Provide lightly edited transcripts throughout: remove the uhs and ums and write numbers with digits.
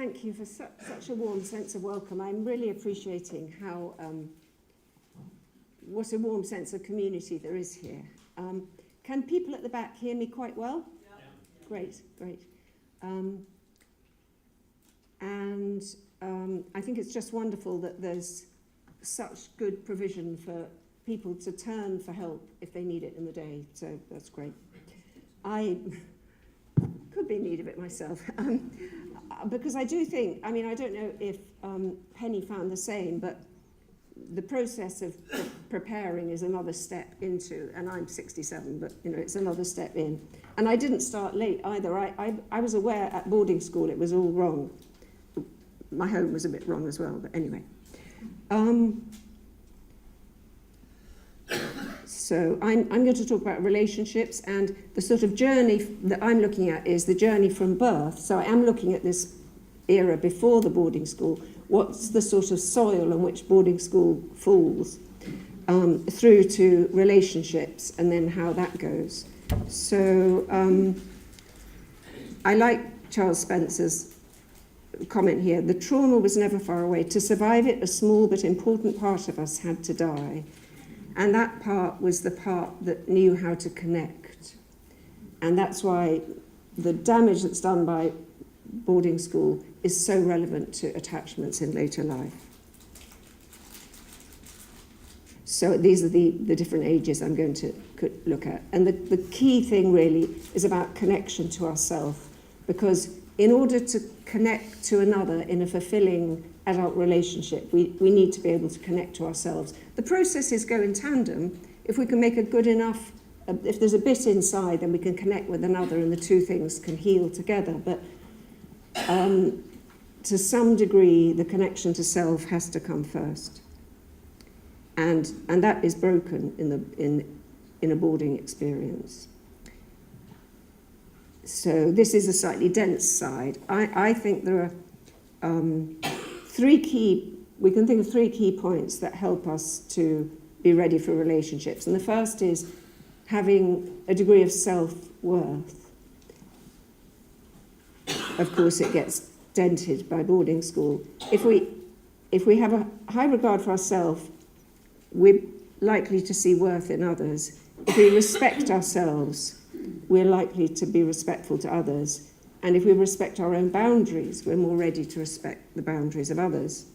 thank you for such a warm sense of welcome. I'm really appreciating how, what a warm sense of community there is here. Can people at the back hear me quite well? Yeah. Great, great. I think it's just wonderful that there's such good provision for people to turn for help if they need it in the day, so that's great. I could be in need of it myself, because I do think, I mean, I don't know if Penny found the same, but the process of preparing is another step into, and I'm 67, but you know, it's another step in. And I didn't start late either. I was aware at boarding school it was all wrong. My home was a bit wrong as well, but anyway. So I'm going to talk about relationships, and the sort of journey that I'm looking at is the journey from birth. So I am looking at this era before the boarding school. What's the sort of soil on which boarding school falls, through to relationships, and then how that goes. So I like Charles Spencer's comment here. The trauma was never far away. To survive it, a small but important part of us had to die. And that part was the part that knew how to connect. And that's why the damage that's done by boarding school is so relevant to attachments in later life. So these are the different ages I'm going to look at. And the key thing really is about connection to ourselves, because in order to connect to another in a fulfilling adult relationship, we need to be able to connect to ourselves. The processes go in tandem. If we can make a good enough, if there's a bit inside, then we can connect with another and the two things can heal together. But to some degree, the connection to self has to come first. And that is broken in a boarding experience. So this is a slightly dense side. I think there are we can think of three key points that help us to be ready for relationships. And the first is having a degree of self-worth. Of course, it gets dented by boarding school. If we have a high regard for ourselves, we're likely to see worth in others. If we respect ourselves, we're likely to be respectful to others. And if we respect our own boundaries, we're more ready to respect the boundaries of others.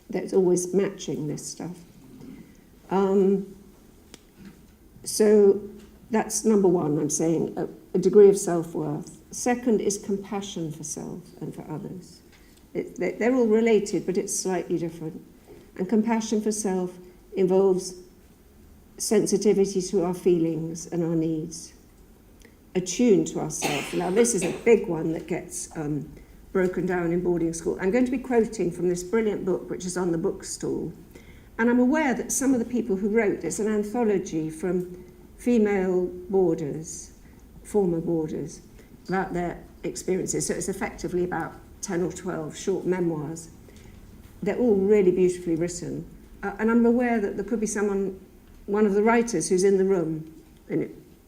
That's always matching this stuff. So that's number one, I'm saying, a degree of self-worth. Second is compassion for self and for others. They're all related, but it's slightly different. And compassion for self involves sensitivity to our feelings and our needs. Attuned to ourselves. Now, this is a big one that gets broken down in boarding school. I'm going to be quoting from this brilliant book, which is on the bookstall. And I'm aware that some of the people who wrote this, an anthology from female boarders, former boarders, about their experiences. So it's effectively about 10 or 12 short memoirs. They're all really beautifully written. And I'm aware that there could be one of the writers who's in the room,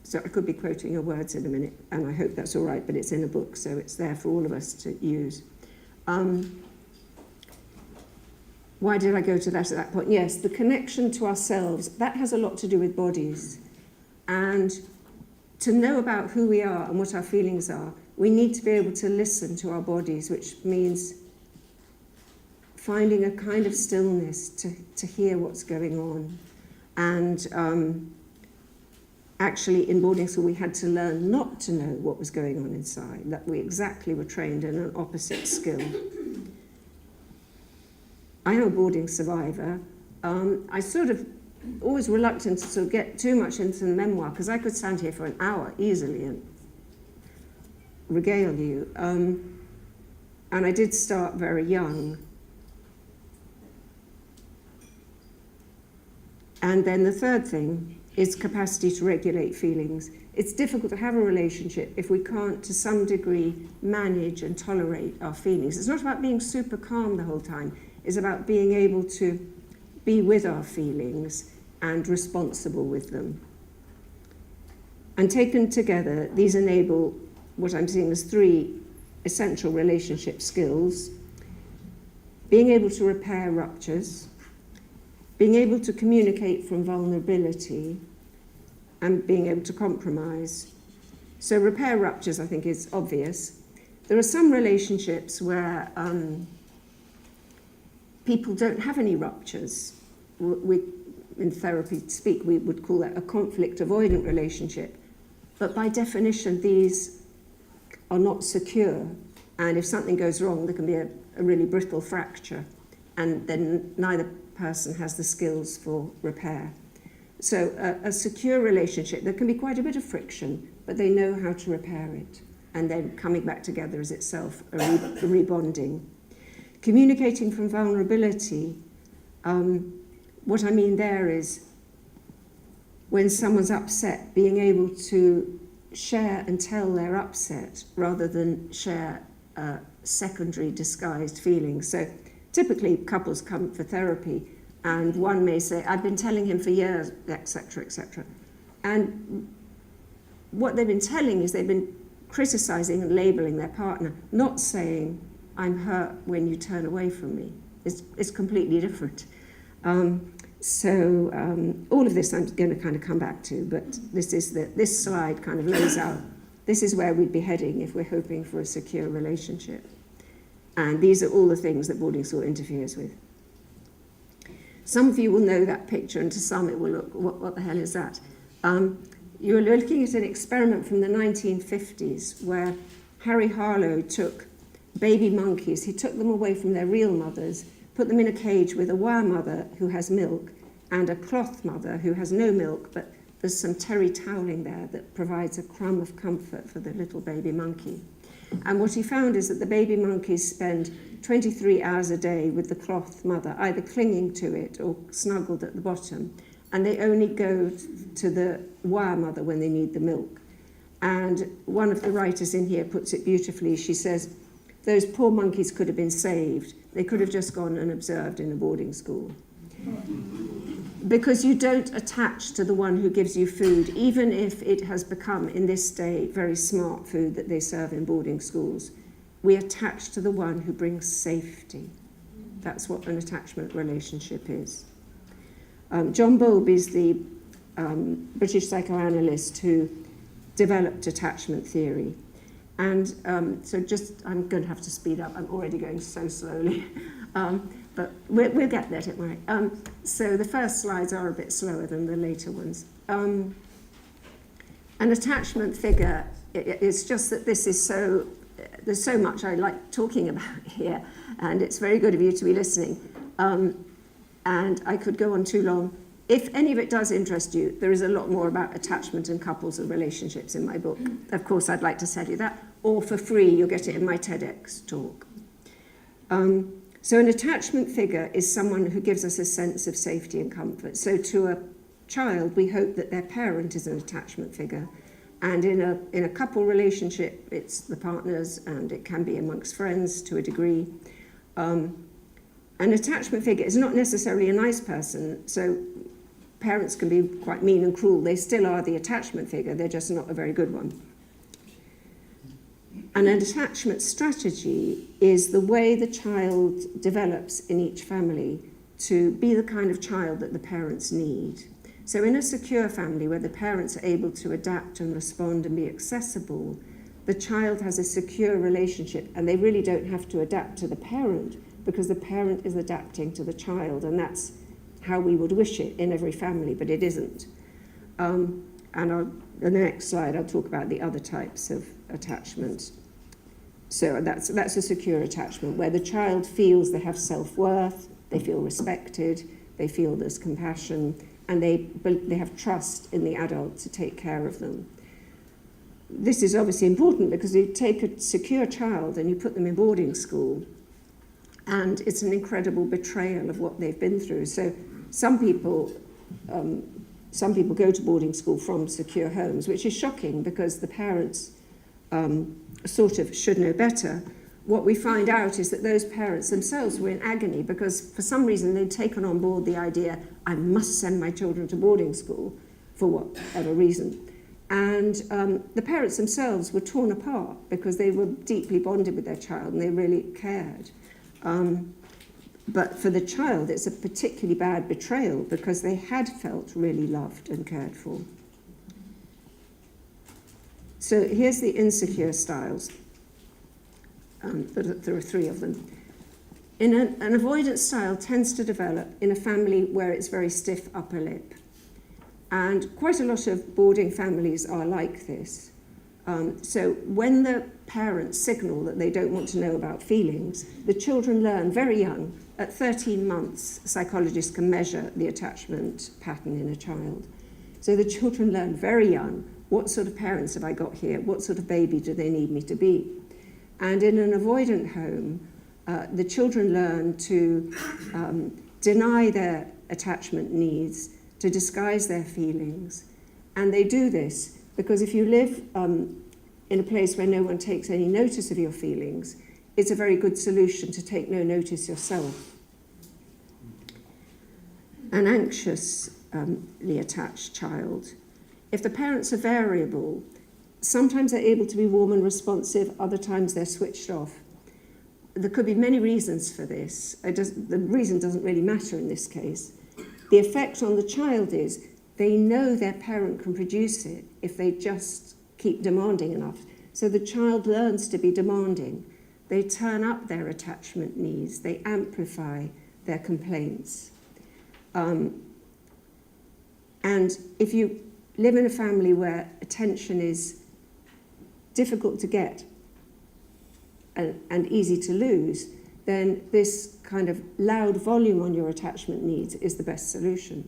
so I could be quoting your words in a minute, and I hope that's all right, but it's in a book, so it's there for all of us to use. Why did I go to that at that point? Yes, the connection to ourselves, that has a lot to do with bodies. And to know about who we are and what our feelings are, we need to be able to listen to our bodies, which means finding a kind of stillness to hear what's going on. And actually, in boarding school, we had to learn not to know what was going on inside, that we exactly were trained in an opposite skill. I am a boarding survivor. I sort of always reluctant to sort of get too much into the memoir, because I could stand here for an hour easily and regale you. And I did start very young. And then the third thing is capacity to regulate feelings. It's difficult to have a relationship if we can't, to some degree, manage and tolerate our feelings. It's not about being super calm the whole time. It's about being able to be with our feelings and responsible with them. And taken together, these enable what I'm seeing as three essential relationship skills, being able to repair ruptures, being able to communicate from vulnerability, and being able to compromise. So repair ruptures, I think, is obvious. There are some relationships where people don't have any ruptures. In therapy speak, we would call that a conflict-avoidant relationship. But by definition, these are not secure. And if something goes wrong, there can be a really brittle fracture. And then neither person has the skills for repair. So a secure relationship, there can be quite a bit of friction, but they know how to repair it. And then coming back together is itself a rebonding. Communicating from vulnerability, what I mean there is when someone's upset, being able to share and tell they're upset rather than share secondary disguised feelings. So typically couples come for therapy and one may say, I've been telling him for years, etc., etc. And what they've been telling is they've been criticizing and labeling their partner, not saying, I'm hurt when you turn away from me. It's completely different. All of this I'm going to kind of come back to, but this slide kind of lays out, this is where we'd be heading if we're hoping for a secure relationship. And these are all the things that boarding school interferes with. Some of you will know that picture, and to some it will look, what the hell is that? You're looking at an experiment from the 1950s where Harry Harlow took baby monkeys. He took them away from their real mothers, put them in a cage with a wire mother who has milk and a cloth mother who has no milk, but there's some terry toweling there that provides a crumb of comfort for the little baby monkey. And what he found is that the baby monkeys spend 23 hours a day with the cloth mother, either clinging to it or snuggled at the bottom, and they only go to the wire mother when they need the milk. And one of the writers in here puts it beautifully. She says, those poor monkeys could have been saved. They could have just gone and observed in a boarding school. Because you don't attach to the one who gives you food, even if it has become, in this day, very smart food that they serve in boarding schools. We attach to the one who brings safety. That's what an attachment relationship is. John Bowlby is the British psychoanalyst who developed attachment theory. And I'm going to have to speed up. I'm already going so slowly. But we'll get there, don't worry. So the first slides are a bit slower than the later ones. An attachment figure, it's just that this is there's so much I like talking about here, and it's very good of you to be listening. And I could go on too long. If any of it does interest you, there is a lot more about attachment and couples and relationships in my book. Of course, I'd like to tell you that. Or for free, you'll get it in my TEDx talk. So an attachment figure is someone who gives us a sense of safety and comfort. So to a child, we hope that their parent is an attachment figure. And in a couple relationship, it's the partners, and it can be amongst friends to a degree. An attachment figure is not necessarily a nice person. So parents can be quite mean and cruel. They still are the attachment figure. They're just not a very good one. And an attachment strategy is the way the child develops in each family to be the kind of child that the parents need. So in a secure family where the parents are able to adapt and respond and be accessible, the child has a secure relationship and they really don't have to adapt to the parent because the parent is adapting to the child, and that's how we would wish it in every family, but it isn't. And on the next slide, I'll talk about the other types of attachment. So that's a secure attachment where the child feels they have self-worth, they feel respected, they feel there's compassion, and they have trust in the adult to take care of them. This is obviously important because you take a secure child and you put them in boarding school, and it's an incredible betrayal of what they've been through. So some people go to boarding school from secure homes, which is shocking because the parents sort of should know better. What we find out is that those parents themselves were in agony because for some reason they'd taken on board the idea, I must send my children to boarding school for whatever reason. And the parents themselves were torn apart because they were deeply bonded with their child and they really cared. But for the child, it's a particularly bad betrayal because they had felt really loved and cared for. So here's the insecure styles. There are 3 of them. An avoidance style tends to develop in a family where it's very stiff upper lip. And quite a lot of boarding families are like this. So when the parents signal that they don't want to know about feelings, the children learn very young. At 13 months, psychologists can measure the attachment pattern in a child. So the children learn very young, what sort of parents have I got here? What sort of baby do they need me to be? And in an avoidant home, the children learn to deny their attachment needs, to disguise their feelings. And they do this because if you live in a place where no one takes any notice of your feelings, it's a very good solution to take no notice yourself. An anxiously attached child. If the parents are variable, sometimes they're able to be warm and responsive, other times they're switched off. There could be many reasons for this. The reason doesn't really matter in this case. The effect on the child is they know their parent can produce it if they just keep demanding enough. So the child learns to be demanding. They turn up their attachment needs. They amplify their complaints. And if you live in a family where attention is difficult to get and easy to lose, then this kind of loud volume on your attachment needs is the best solution.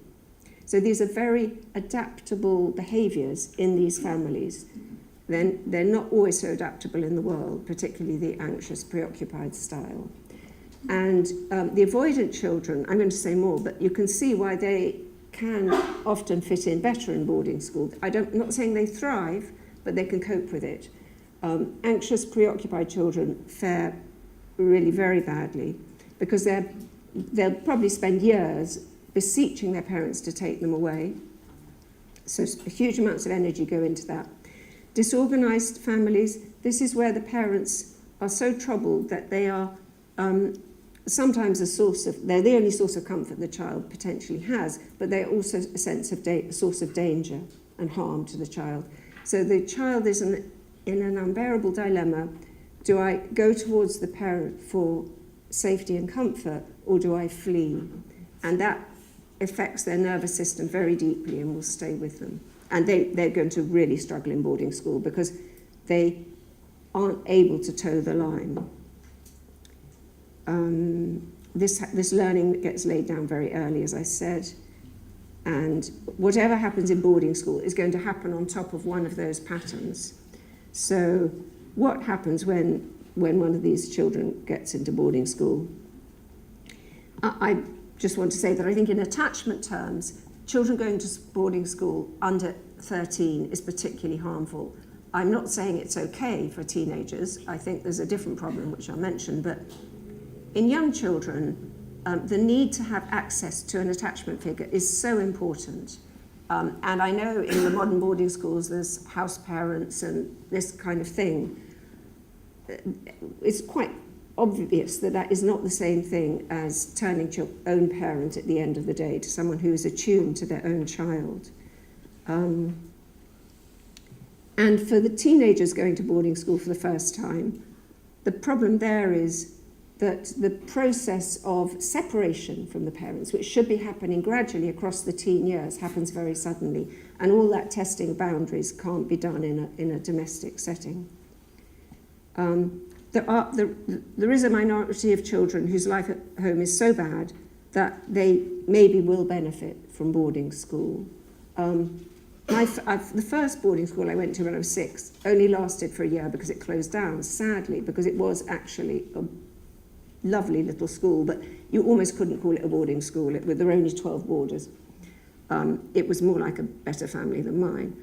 So these are very adaptable behaviours in these families. Then they're not always so adaptable in the world, particularly the anxious, preoccupied style. And the avoidant children, I'm going to say more, but you can see why they can often fit in better in boarding school. I'm not saying they thrive, but they can cope with it. Anxious, preoccupied children fare really very badly because they'll probably spend years beseeching their parents to take them away. So huge amounts of energy go into that. Disorganized families, this is where the parents are so troubled that they are sometimes they're the only source of comfort the child potentially has, but they're also a source of danger and harm to the child. So the child is in an unbearable dilemma. Do I go towards the parent for safety and comfort, or do I flee? And that affects their nervous system very deeply and will stay with them. And they're going to really struggle in boarding school because they aren't able to toe the line. This learning gets laid down very early, as I said, and whatever happens in boarding school is going to happen on top of one of those patterns. So what happens when one of these children gets into boarding school? I just want to say that I think in attachment terms, children going to boarding school under 13 is particularly harmful. I'm not saying it's okay for teenagers. I think there's a different problem, which I'll mention, but in young children, the need to have access to an attachment figure is so important. And I know in the modern boarding schools, there's house parents and this kind of thing. It's quite obvious that that is not the same thing as turning to your own parent at the end of the day, to someone who is attuned to their own child. And for the teenagers going to boarding school for the first time, the problem there is that the process of separation from the parents, which should be happening gradually across the teen years, happens very suddenly, and all that testing of boundaries can't be done in a domestic setting. There is a minority of children whose life at home is so bad that they maybe will benefit from boarding school. The first boarding school I went to when I was 6 only lasted for a year because it closed down, sadly, because it was actually a lovely little school, but you almost couldn't call it a boarding school. There were only 12 boarders. It was more like a better family than mine.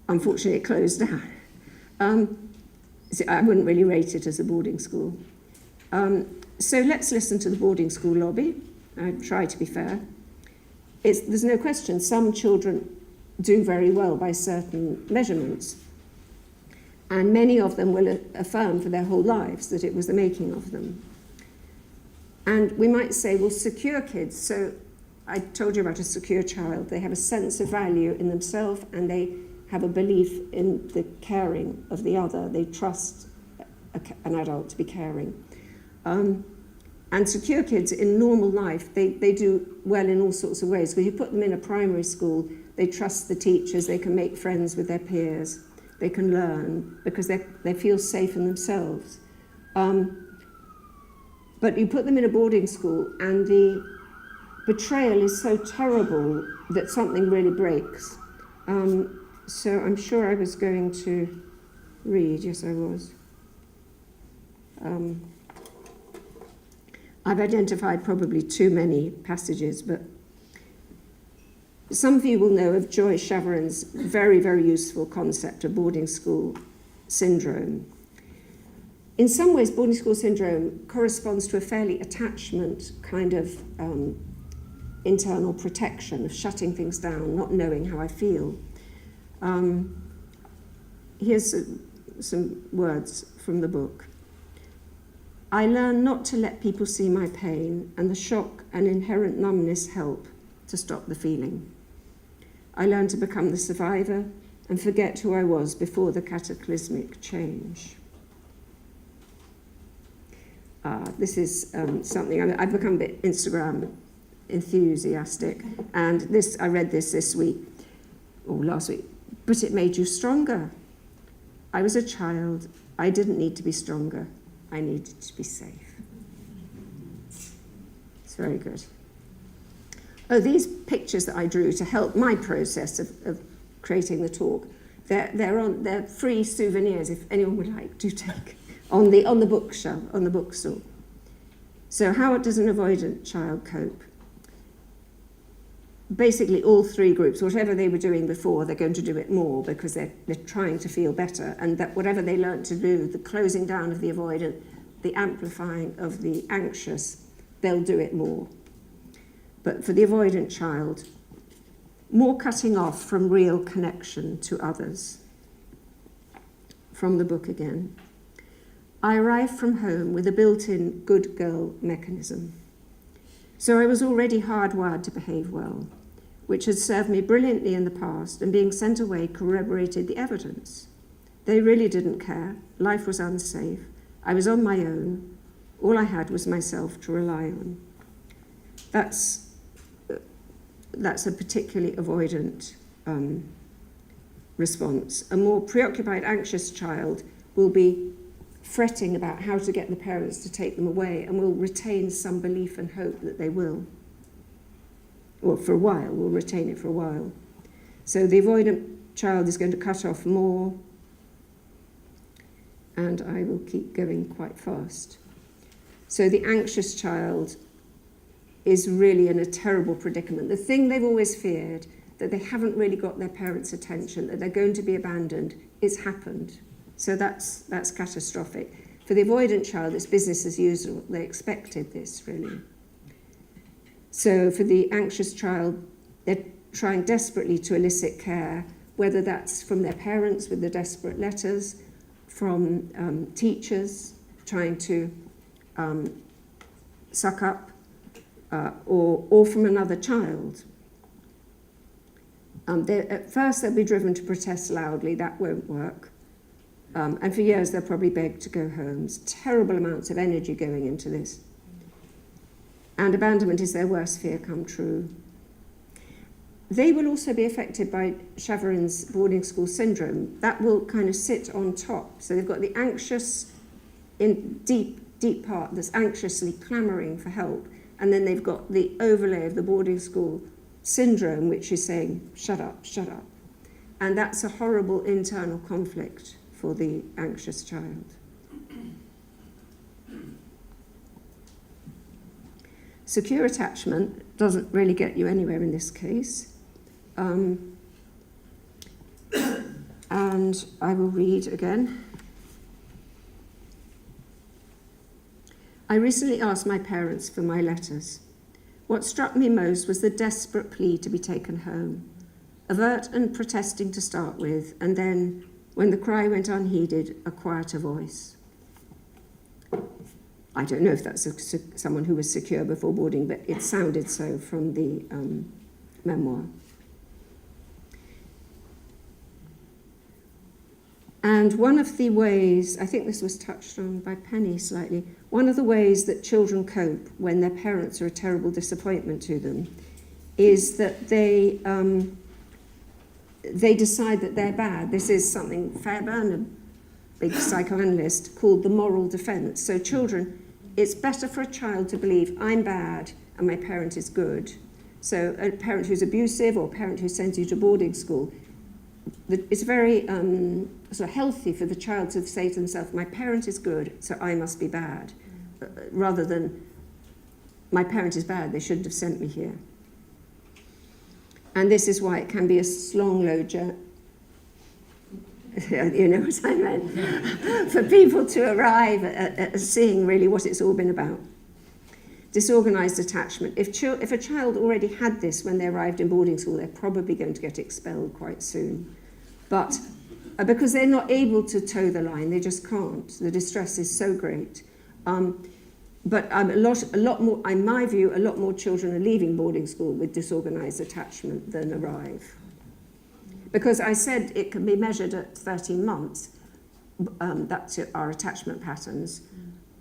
Unfortunately, it closed down. So I wouldn't really rate it as a boarding school. So let's listen to the boarding school lobby. I try to be fair. There's no question, some children do very well by certain measurements. And many of them will affirm for their whole lives that it was the making of them. And we might say, well, secure kids, so I told you about a secure child. They have a sense of value in themselves and they have a belief in the caring of the other. They trust an adult to be caring. And secure kids in normal life, they do well in all sorts of ways. Because you put them in a primary school, they trust the teachers, they can make friends with their peers, they can learn because they feel safe in themselves. But you put them in a boarding school and the betrayal is so terrible that something really breaks. So I'm sure I was going to read, yes I was. I've identified probably too many passages, but some of you will know of Joy Chavarin's very, very useful concept of boarding school syndrome. In some ways, boarding school syndrome corresponds to a fairly attachment kind of internal protection, of shutting things down, not knowing how I feel. Here's some words from the book. I learn not to let people see my pain, and the shock and inherent numbness help to stop the feeling. I learn to become the survivor and forget who I was before the cataclysmic change. This is something, I've become a bit Instagram enthusiastic, and I read this week, or last week, but it made you stronger. I was a child, I didn't need to be stronger. I needed to be safe. It's very good. Oh, these pictures that I drew to help my process of creating the talk, they're free souvenirs if anyone would like to take on the bookshelf, on the bookstall. So how does an avoidant child cope? Basically all three groups, whatever they were doing before, they're going to do it more because they're trying to feel better, and that whatever they learnt to do, the closing down of the avoidant, the amplifying of the anxious, they'll do it more. But for the avoidant child, more cutting off from real connection to others. From the book again. I arrived from home with a built-in good girl mechanism. So I was already hardwired to behave well, which had served me brilliantly in the past, and being sent away corroborated the evidence. They really didn't care. Life was unsafe. I was on my own. All I had was myself to rely on. That's a particularly avoidant response. A more preoccupied, anxious child will be fretting about how to get the parents to take them away, and will retain some belief and hope that they will. Or for a while, will retain it for a while. So the avoidant child is going to cut off more, and I will keep going quite fast. So the anxious child is really in a terrible predicament. The thing they've always feared, that they haven't really got their parents' attention, that they're going to be abandoned, it's happened. So that's catastrophic. For the avoidant child, it's business as usual. They expected this, really. So for the anxious child, they're trying desperately to elicit care, whether that's from their parents with the desperate letters, from teachers trying to suck up, or from another child. At first they'll be driven to protest loudly, that won't work. And for years they'll probably beg to go home. There's terrible amounts of energy going into this. And abandonment is their worst fear come true. They will also be affected by Chavarin's boarding school syndrome. That will kind of sit on top. So they've got the anxious, in deep part that's anxiously clamoring for help. And then they've got the overlay of the boarding school syndrome, which is saying, shut up, shut up. And that's a horrible internal conflict for the anxious child. Secure attachment doesn't really get you anywhere in this case. And I will read again. I recently asked my parents for my letters. What struck me most was the desperate plea to be taken home, overt and protesting to start with, and then, when the cry went unheeded, a quieter voice. I don't know if that's someone who was secure before boarding, but it sounded so from the memoir. And one of the ways, I think this was touched on by Penny slightly, one of the ways that children cope when their parents are a terrible disappointment to them is that they decide that they're bad. This is something Fairbairn, a big psychoanalyst, called the moral defense. So children, it's better for a child to believe I'm bad and my parent is good. So a parent who's abusive or a parent who sends you to boarding school, it's very sort of healthy for the child to say to themselves, my parent is good, so I must be bad, rather than my parent is bad, they shouldn't have sent me here. And this is why it can be a long, low journey. You know what I meant? For people to arrive at seeing really what it's all been about. Disorganised attachment. If a child already had this when they arrived in boarding school, they're probably going to get expelled quite soon. But because they're not able to toe the line, they just can't. The distress is so great. But a lot more, in my view, a lot more children are leaving boarding school with disorganised attachment than arrive. Because I said it can be measured at 13 months, that's our attachment patterns.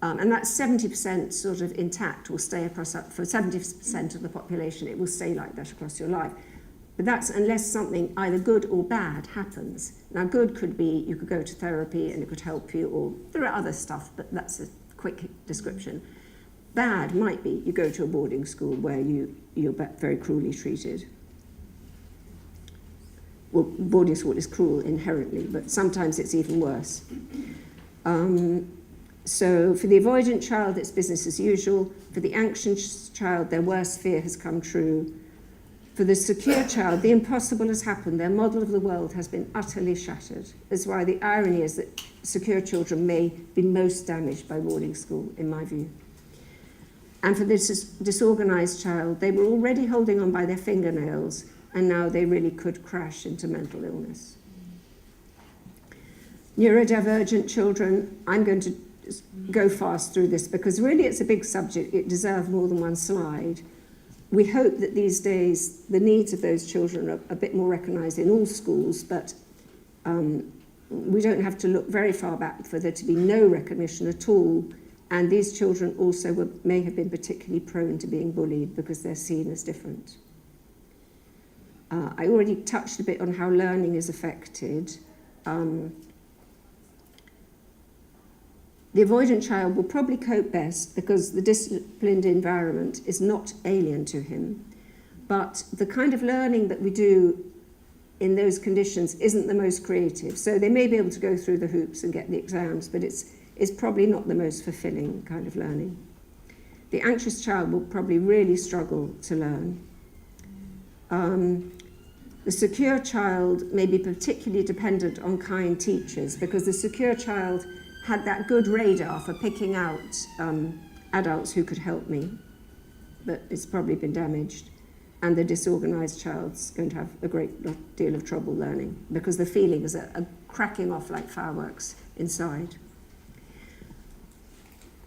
And that's 70% sort of intact, will stay across, for 70% of the population, it will stay like that across your life. But that's unless something either good or bad happens. Now good could be, you could go to therapy and it could help you, or there are other stuff, but that's a quick description. Bad might be you go to a boarding school where you're very cruelly treated. Well, boarding school is cruel inherently, but sometimes it's even worse. So for the avoidant child, it's business as usual. For the anxious child, their worst fear has come true. For the secure child, the impossible has happened. Their model of the world has been utterly shattered. That's why the irony is that secure children may be most damaged by boarding school, in my view. And for this disorganised child, they were already holding on by their fingernails, and now they really could crash into mental illness. Neurodivergent children, I'm going to go fast through this because really it's a big subject. It deserves more than one slide. We hope that these days the needs of those children are a bit more recognised in all schools, but we don't have to look very far back for there to be no recognition at all. And these children also may have been particularly prone to being bullied because they're seen as different. I already touched a bit on how learning is affected. The avoidant child will probably cope best because the disciplined environment is not alien to him. But the kind of learning that we do in those conditions isn't the most creative. So they may be able to go through the hoops and get the exams, but it's probably not the most fulfilling kind of learning. The anxious child will probably really struggle to learn. The secure child may be particularly dependent on kind teachers because the secure child had that good radar for picking out adults who could help me, but it's probably been damaged. And the disorganised child's going to have a great deal of trouble learning because the feelings are cracking off like fireworks inside.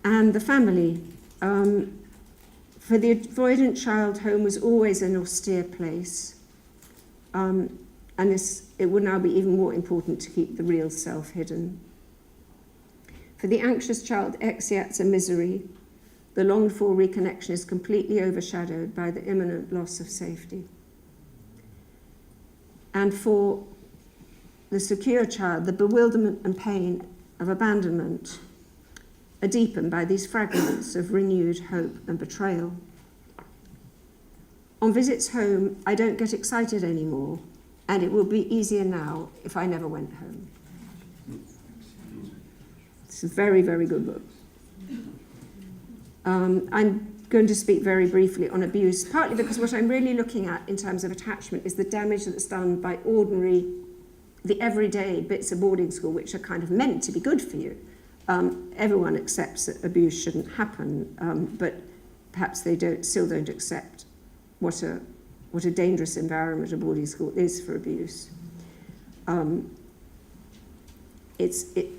And the family. For the avoidant child, home was always an austere place. And it would now be even more important to keep the real self hidden. For the anxious child, exeat's a misery. The longed-for reconnection is completely overshadowed by the imminent loss of safety. And for the secure child, the bewilderment and pain of abandonment are deepened by these fragments of renewed hope and betrayal. On visits home, I don't get excited anymore, and it will be easier now if I never went home. It's a very, very good book. I'm going to speak very briefly on abuse, partly because what I'm really looking at in terms of attachment is the damage that's done by the everyday bits of boarding school, which are kind of meant to be good for you. Everyone accepts that abuse shouldn't happen, but perhaps they still don't accept what a what a dangerous environment a boarding school is for abuse. A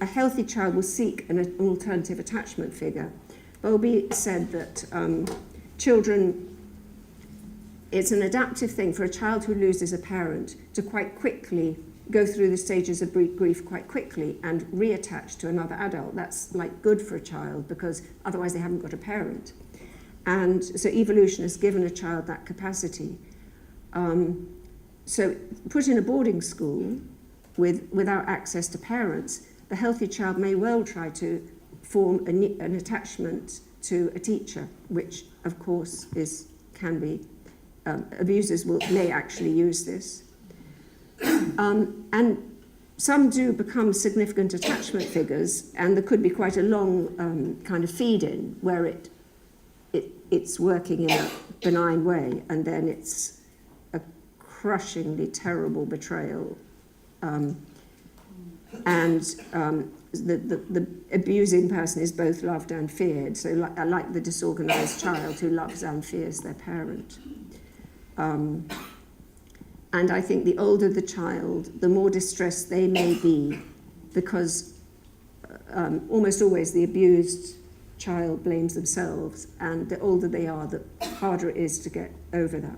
healthy child will seek an alternative attachment figure. Bowlby said that children, it's an adaptive thing for a child who loses a parent to quite quickly go through the stages of grief quite quickly and reattach to another adult. That's like good for a child because otherwise they haven't got a parent. And so evolution has given a child that capacity. So put in a boarding school without access to parents, the healthy child may well try to form an attachment to a teacher, which of course can be, abusers may actually use this. And some do become significant attachment figures, and there could be quite a long kind of feed-in where it's working in a benign way, and then it's a crushingly terrible betrayal. The abusing person is both loved and feared, so like the disorganized child who loves and fears their parent. And I think the older the child, the more distressed they may be, because almost always the abused child blames themselves, and the older they are, the harder it is to get over that.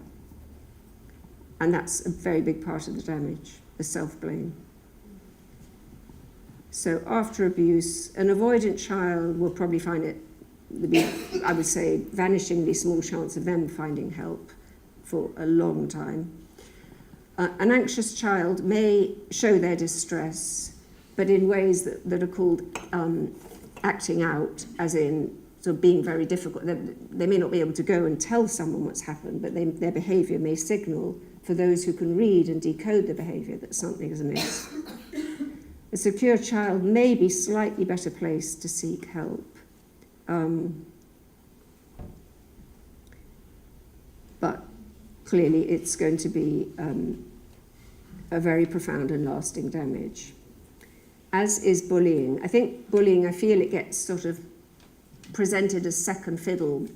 And that's a very big part of the damage, the self-blame. So after abuse, an avoidant child will probably find it, I would say, vanishingly small chance of them finding help for a long time. An anxious child may show their distress, but in ways that are called acting out, as in sort of being very difficult. They may not be able to go and tell someone what's happened, but their behaviour may signal for those who can read and decode the behaviour that something is amiss. A secure child may be slightly better placed to seek help. But clearly it's going to be a very profound and lasting damage. As is bullying. I think bullying, I feel it gets sort of presented as second fiddle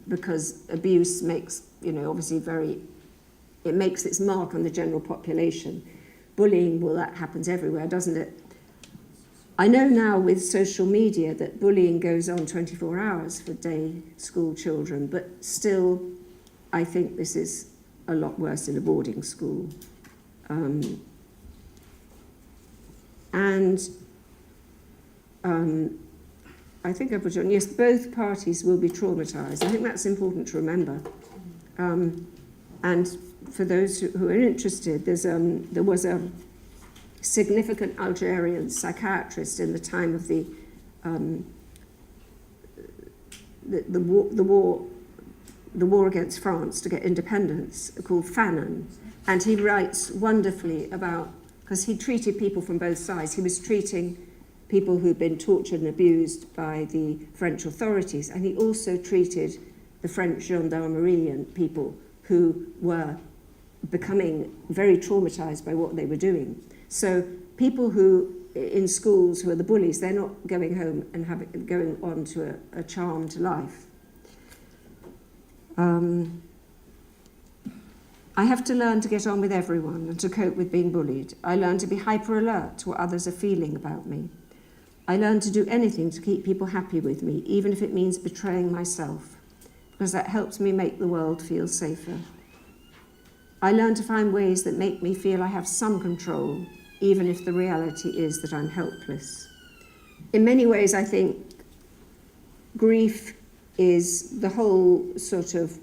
because abuse makes, obviously it makes its mark on the general population. Bullying, well, that happens everywhere, doesn't it? I know now with social media that bullying goes on 24 hours for day school children, but still, I think this is a lot worse in a boarding school. I think I put on, yes, both parties will be traumatised. I think that's important to remember. And for those who are interested, there was a significant Algerian psychiatrist in the time of the war against France to get independence, called Fanon, and he writes wonderfully about, because he treated people from both sides. He was treating people who'd been tortured and abused by the French authorities, and he also treated the French gendarmerie and people who were becoming very traumatized by what they were doing. So people who, in schools, who are the bullies, they're not going home and going on to a charmed life. I have to learn to get on with everyone and to cope with being bullied. I learn to be hyper alert to what others are feeling about me. I learn to do anything to keep people happy with me, even if it means betraying myself, because that helps me make the world feel safer. I learn to find ways that make me feel I have some control, even if the reality is that I'm helpless. In many ways, I think grief is the whole sort of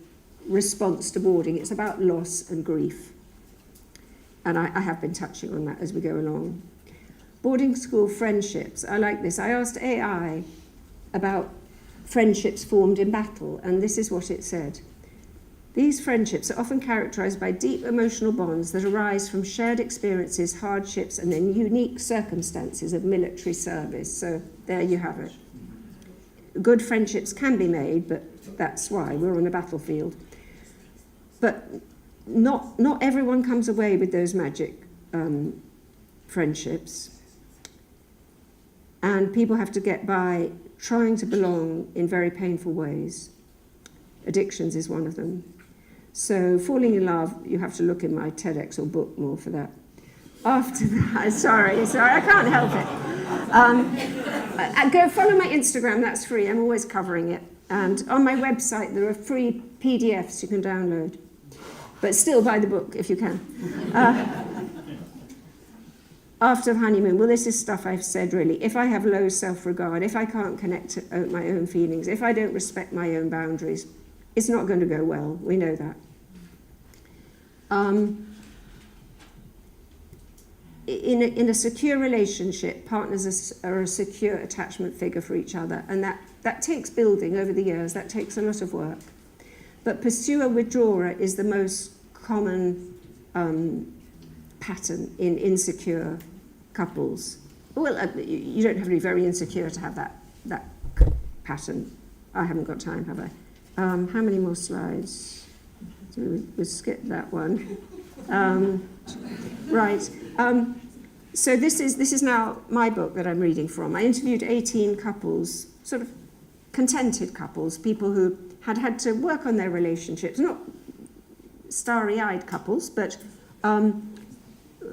response to boarding. It's about loss and grief. And I have been touching on that as we go along. Boarding school friendships, I like this. I asked AI about friendships formed in battle, and this is what it said. These friendships are often characterized by deep emotional bonds that arise from shared experiences, hardships, and then unique circumstances of military service. So there you have it. Good friendships can be made, but that's why we're on a battlefield. But not everyone comes away with those magic friendships. And people have to get by trying to belong in very painful ways. Addictions is one of them. So falling in love, you have to look in my TEDx or book more for that. After that, sorry, I can't help it. Go follow my Instagram, that's free, I'm always covering it. And on my website, there are free PDFs you can download. But still buy the book if you can. After the honeymoon, well, this is stuff I've said really. If I have low self-regard, if I can't connect to my own feelings, if I don't respect my own boundaries, it's not going to go well. We know that. In a secure relationship, partners are a secure attachment figure for each other, and that takes building over the years. That takes a lot of work. But pursuer-withdrawer is the most common pattern in insecure couples. Well, you don't have to be very insecure to have that pattern. I haven't got time, have I? How many more slides? So we'll skip that one. Right. So this is now my book that I'm reading from. I interviewed 18 couples, sort of contented couples, people who had to work on their relationships, not starry-eyed couples, but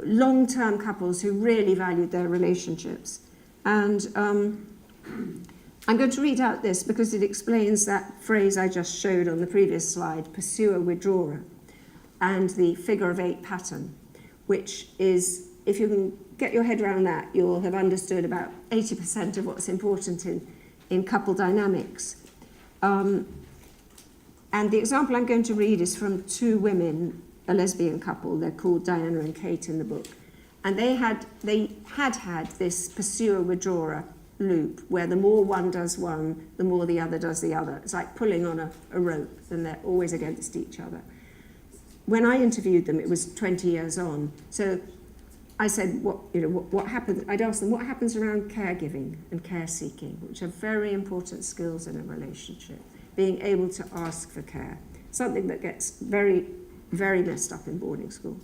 long-term couples who really valued their relationships. And I'm going to read out this because it explains that phrase I just showed on the previous slide, pursuer-withdrawer, and the figure of 8 pattern, which is, if you can get your head around that, you'll have understood about 80% of what's important in couple dynamics. And the example I'm going to read is from 2 women, a lesbian couple. They're called Diana and Kate in the book. And they had this pursuer-withdrawer loop where the more one does one, the more the other does the other. It's like pulling on a rope, and they're always against each other. When I interviewed them, it was 20 years on. So I said, what happens? I'd ask them, what happens around caregiving and care seeking, which are very important skills in a relationship. Being able to ask for care, something that gets very, very messed up in boarding school.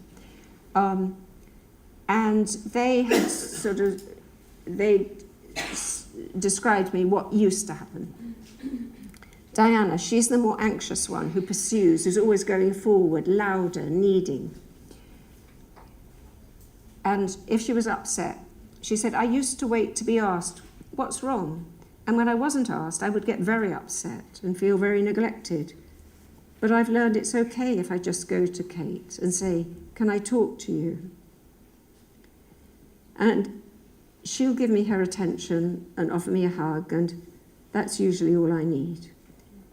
And they had they described me what used to happen. Diana, she's the more anxious one who pursues, who's always going forward, louder, needing. And if she was upset, she said, I used to wait to be asked, what's wrong? And when I wasn't asked, I would get very upset and feel very neglected. But I've learned it's okay if I just go to Kate and say, can I talk to you? And she'll give me her attention and offer me a hug, and that's usually all I need.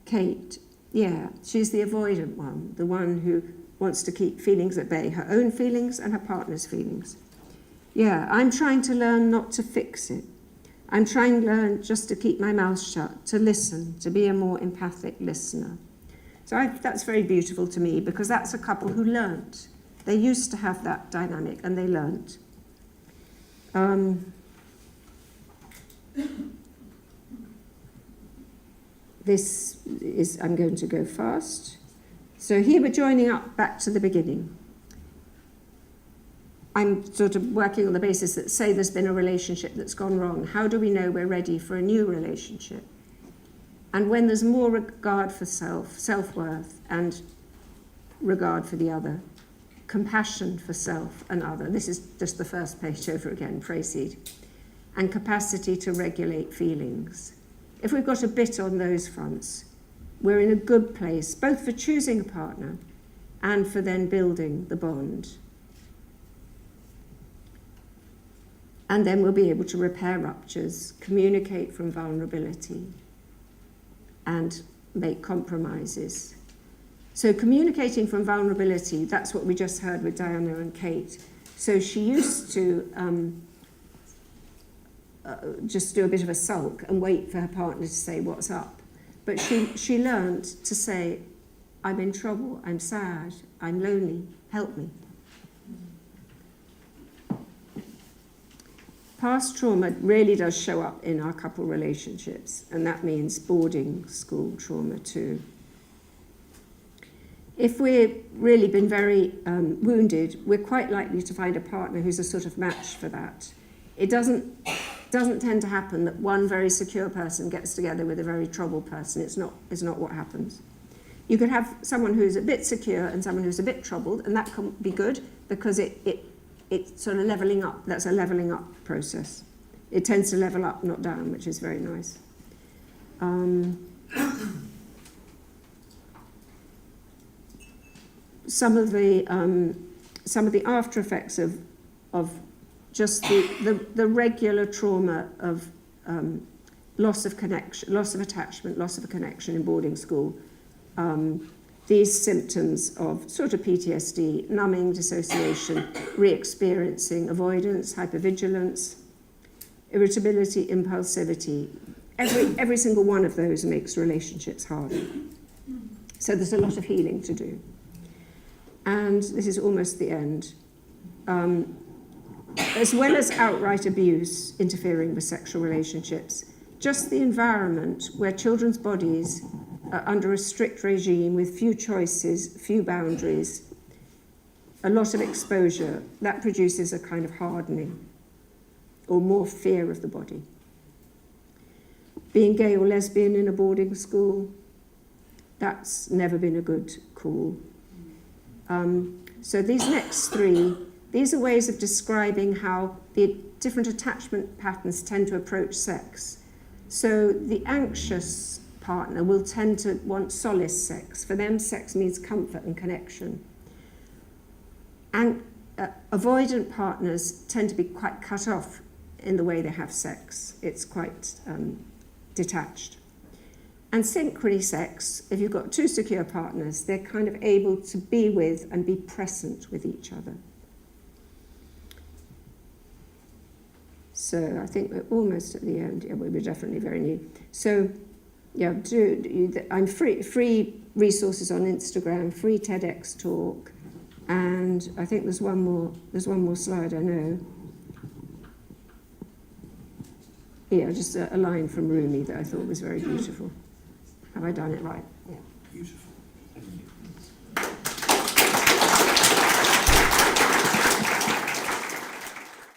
Kate, yeah, she's the avoidant one, the one who wants to keep feelings at bay, her own feelings and her partner's feelings. Yeah, I'm trying to learn not to fix it. I'm trying to learn just to keep my mouth shut, to listen, to be a more empathic listener. So that's very beautiful to me, because that's a couple who learnt. They used to have that dynamic, and they learnt. This is, I'm going to go fast. So here we're joining up back to the beginning. I'm sort of working on the basis that, say there's been a relationship that's gone wrong. How do we know we're ready for a new relationship? And when there's more regard for self-worth, and regard for the other, compassion for self and other. This is just the first page over again, proceed. And capacity to regulate feelings. If we've got a bit on those fronts, we're in a good place, both for choosing a partner and for then building the bond. And then we'll be able to repair ruptures, communicate from vulnerability, and make compromises. So communicating from vulnerability, that's what we just heard with Diana and Kate. So she used to just do a bit of a sulk and wait for her partner to say, what's up? But she learned to say, I'm in trouble, I'm sad, I'm lonely, help me. Past trauma really does show up in our couple relationships, and that means boarding school trauma too. If we've really been very wounded, we're quite likely to find a partner who's a sort of match for that. It doesn't tend to happen that one very secure person gets together with a very troubled person. It's not what happens. You could have someone who's a bit secure and someone who's a bit troubled, and that can be good because it's sort of levelling up. That's a levelling up process. It tends to level up, not down, which is very nice. Some of the after effects of just the regular trauma of loss of connection, loss of attachment, loss of a connection in boarding school. These symptoms of sort of PTSD, numbing, dissociation, re-experiencing, avoidance, hypervigilance, irritability, impulsivity. Every single one of those makes relationships harder. So there's a lot of healing to do. And this is almost the end. As well as outright abuse interfering with sexual relationships, just the environment where children's bodies are under a strict regime with few choices, few boundaries, a lot of exposure, that produces a kind of hardening or more fear of the body. Being gay or lesbian in a boarding school, that's never been a good call. So these next three, these are ways of describing how the different attachment patterns tend to approach sex. So the anxious partner will tend to want solace sex. For them, sex means comfort and connection. And avoidant partners tend to be quite cut off in the way they have sex. It's quite detached. And synchrony sex, if you've got two secure partners, they're kind of able to be with and be present with each other. So I think we're almost at the end. Yeah, we're definitely very new. So yeah, I'm free resources on Instagram, free TEDx talk, and I think there's one more slide, I know. Yeah, just a line from Rumi that I thought was very beautiful. Have I done it right? Yeah. Beautiful.